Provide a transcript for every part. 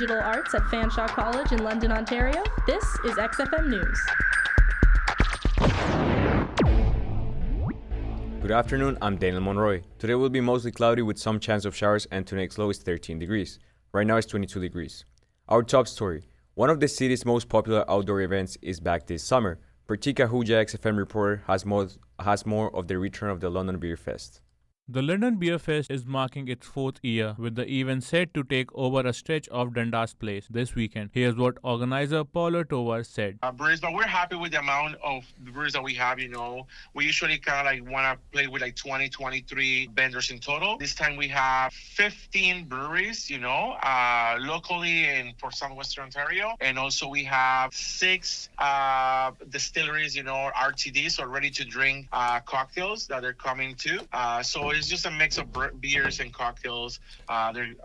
Digital Arts at Fanshawe College in London, Ontario. This is XFM News. Good afternoon, I'm Daniel Monroy. Today will be mostly cloudy with some chance of showers and tonight's low is 13 degrees. Right now it's 22 degrees. Our top story. One of the city's most popular outdoor events is back this summer. Pratika Ahuja, XFM reporter, has more of the return of the London Beer Fest. The London Beer Fest is marking its fourth year, with the event set to take over a stretch of Dundas Place this weekend. Here's what organizer Paulo Tovar said. Breweries, but we're happy with the amount of breweries that we have, We usually kind of want to play with 20, 23 vendors in total. This time we have 15 breweries, locally and for Southwestern Ontario. And also we have 6 distilleries, RTDs, or ready to drink cocktails that are coming too. So it's just a mix of beers and cocktails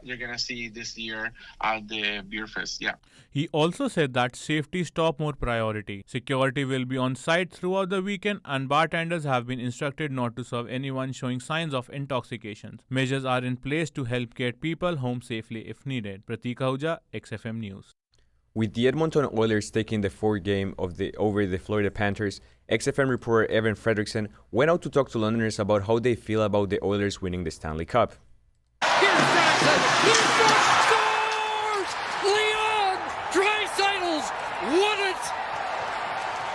you're going to see this year at the Beer Fest. Yeah. He also said that safety is top more priority. Security will be on site throughout the weekend and bartenders have been instructed not to serve anyone showing signs of intoxication. Measures are in place to help get people home safely if needed. Pratika Ahuja, XFM News. With the Edmonton Oilers taking the 4th game over the Florida Panthers, XFM reporter Evan Fredrickson went out to talk to Londoners about how they feel about the Oilers winning the Stanley Cup. Here's Jackson! Scores! Leon Draisaitl won it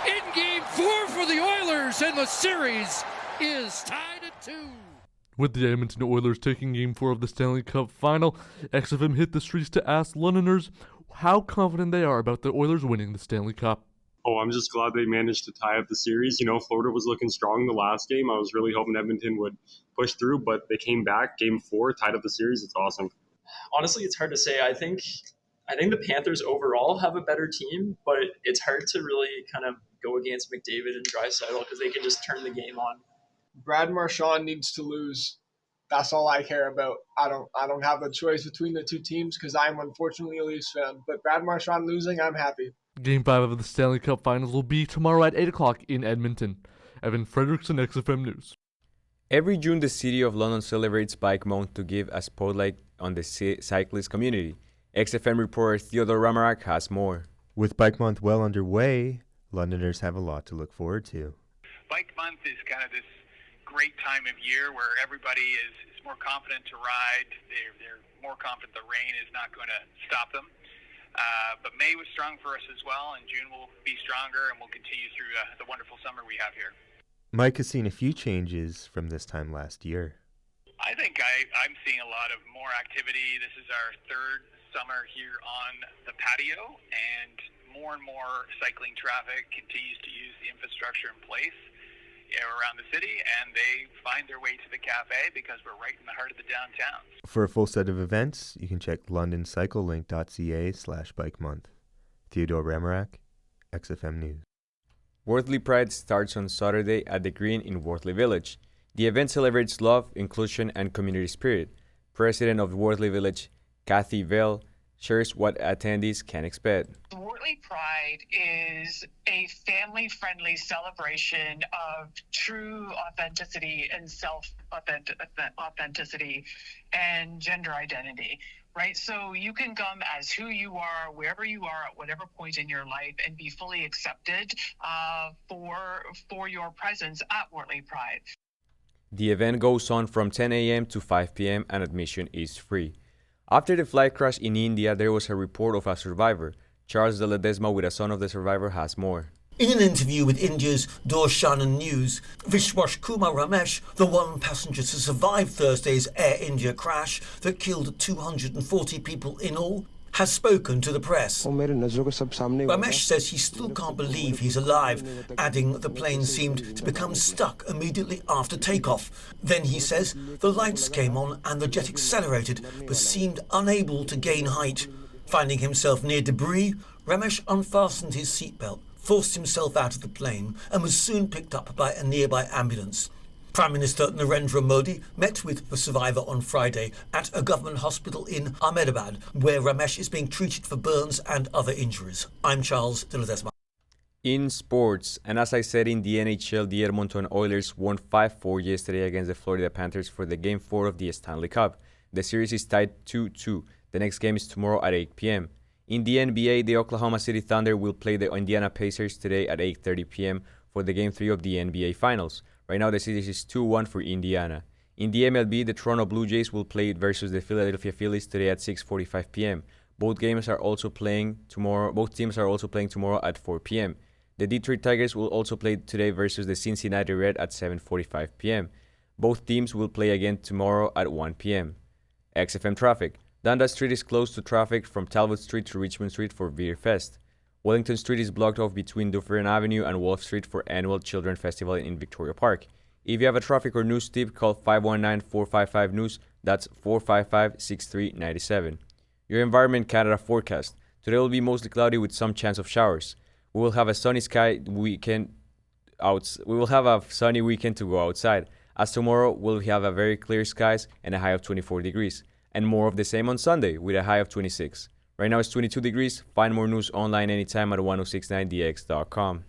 in Game 4 for the Oilers, and the series is tied at 2. With the Edmonton Oilers taking Game 4 of the Stanley Cup Final, XFM hit the streets to ask Londoners how confident they are about the Oilers winning the Stanley Cup. I'm just glad they managed to tie up the series. Florida was looking strong the last game. I was really hoping Edmonton would push through, but they came back. Game 4, tied up the series. It's awesome. Honestly, it's hard to say. I think the Panthers overall have a better team, but it's hard to really kind of go against McDavid and Draisaitl because they can just turn the game on. Brad Marchand needs to lose. That's all I care about. I don't have a choice between the two teams because I'm unfortunately a Leafs fan. But Brad Marchand losing, I'm happy. Game 5 of the Stanley Cup Finals will be tomorrow at 8 o'clock in Edmonton. Evan Fredrickson, XFM News. Every June, the City of London celebrates Bike Month to give a spotlight on the cyclist community. XFM reporter Theodore Ramarak has more. With Bike Month well underway, Londoners have a lot to look forward to. Bike Month is kind of this great time of year where everybody is more confident to ride. They're more confident the rain is not going to stop them. But May was strong for us as well, and June will be stronger, and we'll continue through the wonderful summer we have here. Mike has seen a few changes from this time last year. I think I'm seeing a lot of more activity. This is our 3rd summer here on the patio, and more cycling traffic continues to use the infrastructure in place around the city, and they find their way to the cafe because we're right in the heart of the downtown. For a full set of events, you can check londoncyclelink.ca/bikemonth. Theodore Ramarak, XFM News. Worthley Pride starts on Saturday at the Green in Worthley Village. The event celebrates love, inclusion, and community spirit. President of Worthley Village, Kathy Vale, shares what attendees can expect. Worthley Pride is a family-friendly celebration of true authenticity and self-authenticity and gender identity, right? So you can come as who you are, wherever you are, at whatever point in your life, and be fully accepted for your presence at Worthley Pride. The event goes on from 10 a.m. to 5 p.m. and admission is free. After the flight crash in India, there was a report of a survivor. Charles de Ledesma, with a son of the survivor, has more. In an interview with India's Doordarshan News, Vishwas Kumar Ramesh, the one passenger to survive Thursday's Air India crash that killed 240 people in all, has spoken to the press. Ramesh says he still can't believe he's alive, adding that the plane seemed to become stuck immediately after takeoff. Then he says the lights came on and the jet accelerated but seemed unable to gain height. Finding himself near debris, Ramesh unfastened his seatbelt, forced himself out of the plane and was soon picked up by a nearby ambulance. Prime Minister Narendra Modi met with the survivor on Friday at a government hospital in Ahmedabad, where Ramesh is being treated for burns and other injuries. I'm Charles de Ledesma. In sports, and as I said in the NHL, the Edmonton Oilers won 5-4 yesterday against the Florida Panthers for the Game 4 of the Stanley Cup. The series is tied 2-2. The next game is tomorrow at 8 p.m. In the NBA, the Oklahoma City Thunder will play the Indiana Pacers today at 8:30 p.m. for the Game 3 of the NBA Finals. Right now, the series is 2-1 for Indiana. In the MLB, the Toronto Blue Jays will play versus the Philadelphia Phillies today at 6:45 p.m. Both teams are also playing tomorrow at 4 p.m. The Detroit Tigers will also play today versus the Cincinnati Red at 7:45 p.m. Both teams will play again tomorrow at 1 p.m. XFM traffic. Dundas Street is closed to traffic from Talbot Street to Richmond Street for Beer Fest. Wellington Street is blocked off between Dufferin Avenue and Wolf Street for annual Children Festival in Victoria Park. If you have a traffic or news tip, call 519-455-NEWS. That's 455-6397. Your Environment Canada forecast. Today will be mostly cloudy with some chance of showers. We will have a sunny weekend to go outside. As tomorrow, we'll have a very clear skies and a high of 24 degrees. And more of the same on Sunday with a high of 26. Right now it's 22 degrees. Find more news online anytime at 1069dx.com.